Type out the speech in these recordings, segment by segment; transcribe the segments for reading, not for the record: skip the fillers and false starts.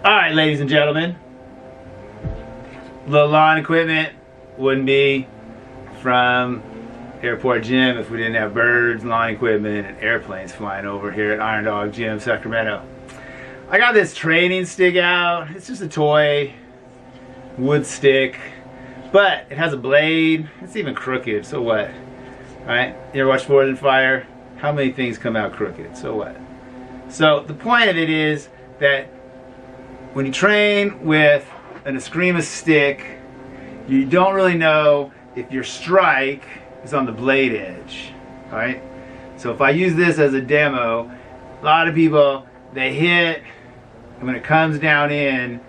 Alright, ladies and gentlemen, the lawn equipment wouldn't be from Airport Gym if we didn't have birds, lawn equipment, and airplanes flying over here at Iron Dog Gym, Sacramento. I got this training stick out. It's just a toy wood stick, but it has a blade. It's even crooked, so what? Right? You ever watch Forged in Fire? How many things come out crooked? So what? So the point of it is that when you train with an Escrimador stick, you don't really know if your strike is on the blade edge, right? So if I use this as a demo, a lot of people, they hit, and when it comes down in,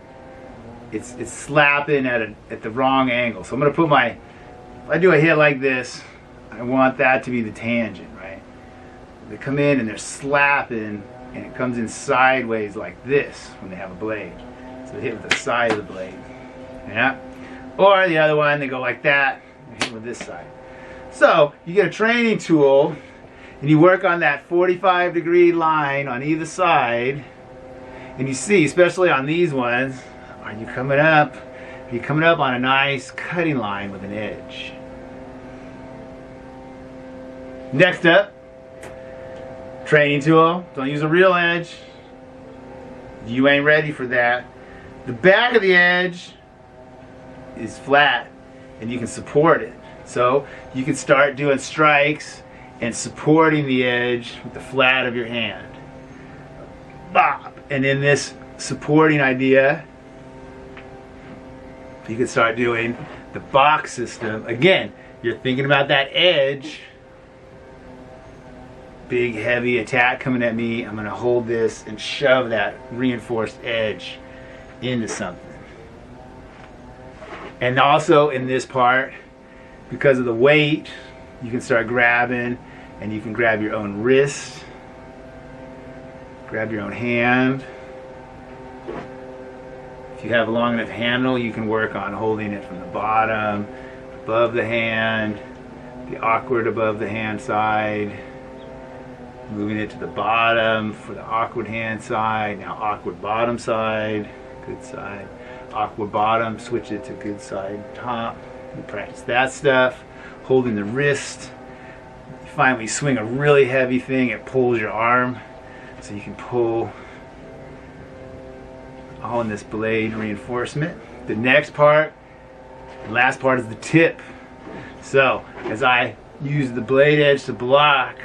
it's slapping at the wrong angle. So I'm gonna put my, if I do a hit like this, I want that to be the tangent, right? They come in and they're slapping, and it comes in sideways like this when they have a blade. So they hit with the side of the blade, yeah? Or the other one, they go like that, and hit with this side. So you get a training tool, and you work on that 45-degree line on either side, and you see, especially on these ones, are you coming up on a nice cutting line with an edge. Next up, training tool. Don't use a real edge. You ain't ready for that. The back of the edge is flat, and you can support it. So you can start doing strikes and supporting the edge with the flat of your hand. Bop! And in this supporting idea, you can start doing the box system. Again, you're thinking about that edge. Big heavy attack coming at me. I'm going to hold this and shove that reinforced edge into something. And also in this part, because of the weight, you can start grabbing, and you can grab your own wrist, grab your own hand. If you have a long enough handle, you can work on holding it from the bottom, above the hand, the awkward above the hand side, moving it to the bottom for the awkward hand side, now awkward bottom side, good side, awkward bottom, switch it to good side top. You practice that stuff, holding the wrist. You find when you swing a really heavy thing, it pulls your arm, so you can pull all in this blade reinforcement. The next part, the last part, is the tip. So as I use the blade edge to block,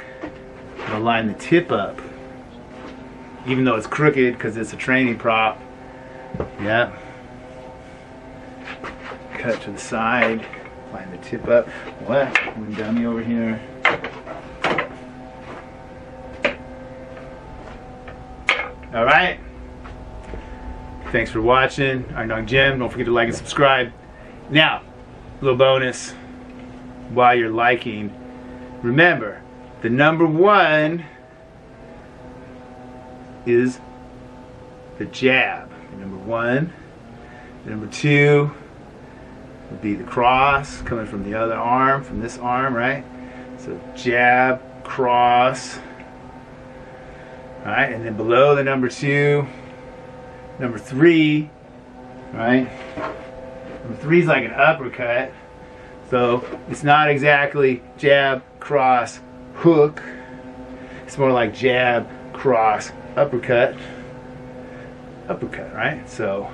I'll line the tip up, even though it's crooked because it's a training prop. Yeah. Cut to the side, line the tip up. What? One dummy over here. All right. Thanks for watching Iron Dog Gym. Don't forget to like and subscribe. Now, a little bonus while you're liking. Remember, the number one is the jab. The number one. The number two would be the cross coming from the other arm, from this arm, right? So jab, cross. Alright, and then below the number two, number three, right? Number three is like an uppercut. So it's not exactly jab, cross, hook. It's more like jab, cross, uppercut. Uppercut, right? So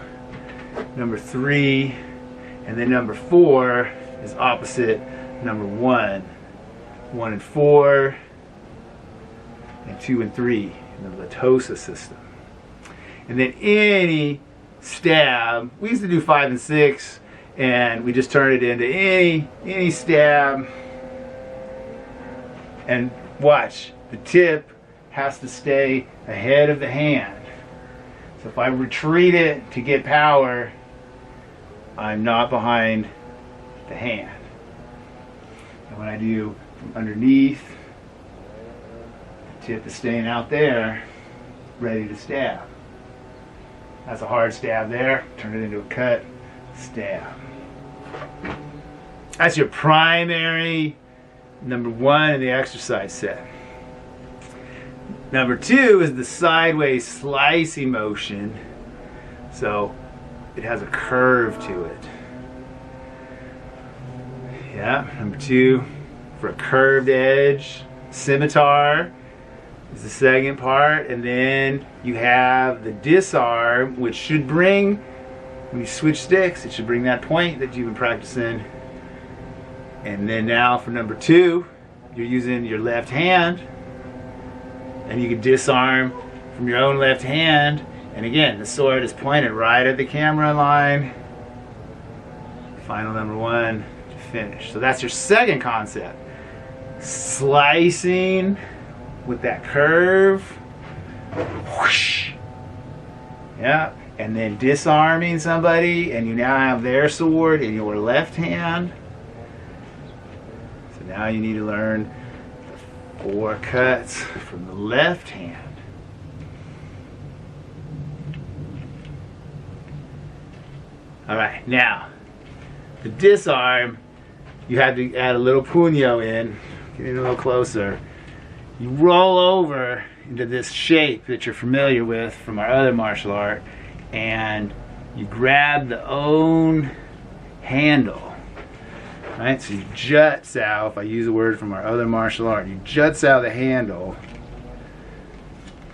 number three, and then number four is opposite number one. 1 and 4, and 2 and 3 in the Latosa system. And then any stab, we used to do 5 and 6, and we just turned it into any stab. And watch, the tip has to stay ahead of the hand. So if I retreat it to get power, I'm not behind the hand. And when I do from underneath, the tip is staying out there, ready to stab. That's a hard stab there. Turn it into a cut, stab. That's your primary number 1 in the exercise set. Number 2 is the sideways slicing motion. So it has a curve to it. Yeah, number 2 for a curved edge. Scimitar is the second part. And then you have the disarm, which should bring, when you switch sticks, it should bring that point that you've been practicing. And then now for number 2, you're using your left hand, and you can disarm from your own left hand. And again, the sword is pointed right at the camera line. Final number 1 to finish. So that's your second concept. Slicing with that curve. Whoosh. Yeah. And then disarming somebody, and you now have their sword in your left hand. So now you need to learn the 4 cuts from the left hand. Alright, now the disarm, you have to add a little puño in. Get in a little closer. You roll over into this shape that you're familiar with from our other martial art, and you grab the own handle. Right? So you juts out, if I use a word from our other martial art, you juts out the handle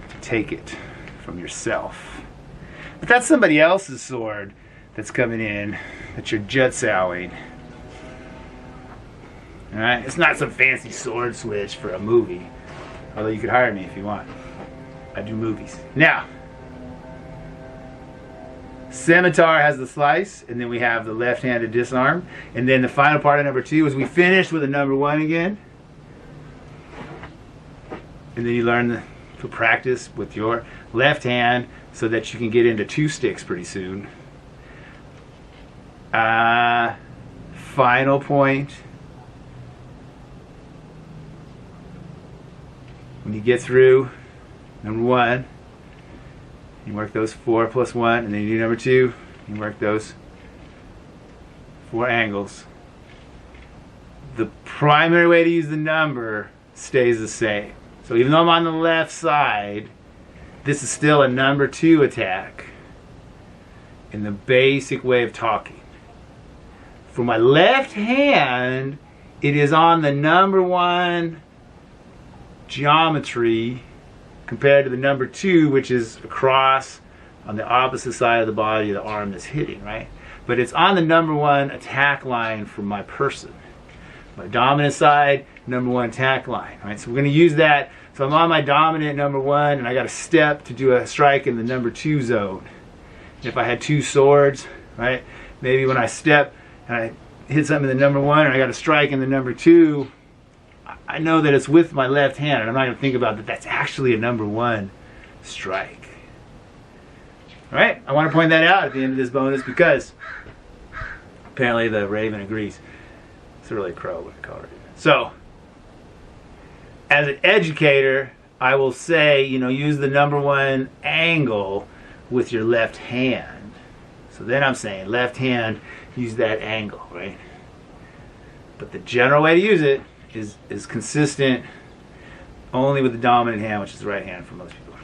to take it from yourself. But that's somebody else's sword that's coming in that you're jutsowing. Alright? It's not some fancy sword switch for a movie. Although you could hire me if you want. I do movies. Now, scimitar has the slice, and then we have the left-handed disarm. And then the final part of number 2 is we finish with a number 1 again. And then you learn to practice with your left hand so that you can get into 2 sticks pretty soon. Final point. When you get through number 1, you work those 4 plus 1, and then you do number 2, you work those 4 angles. The primary way to use the number stays the same. So even though I'm on the left side, this is still a number 2 attack in the basic way of talking. For my left hand, it is on the number 1 geometry compared to the number 2, which is across on the opposite side of the body of the arm that's hitting, right? But it's on the number 1 attack line for my person. My dominant side, number 1 attack line, right? So we're going to use that. So I'm on my dominant number 1, and I got a step to do a strike in the number 2 zone. If I had 2 swords, right? Maybe when I step and I hit something in the number 1, and I got a strike in the number 2, I know that it's with my left hand, and I'm not going to think about that that's actually a number 1 strike. Alright, I want to point that out at the end of this bonus because apparently the raven agrees. It's really a crow, what I call it. So, as an educator, I will say, use the number 1 angle with your left hand. So then I'm saying left hand, use that angle, right? But the general way to use it is consistent only with the dominant hand, which is the right hand for most people.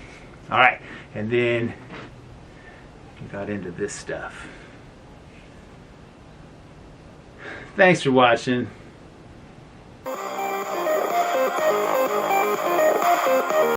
Alright, and then we got into this stuff. Thanks for watching.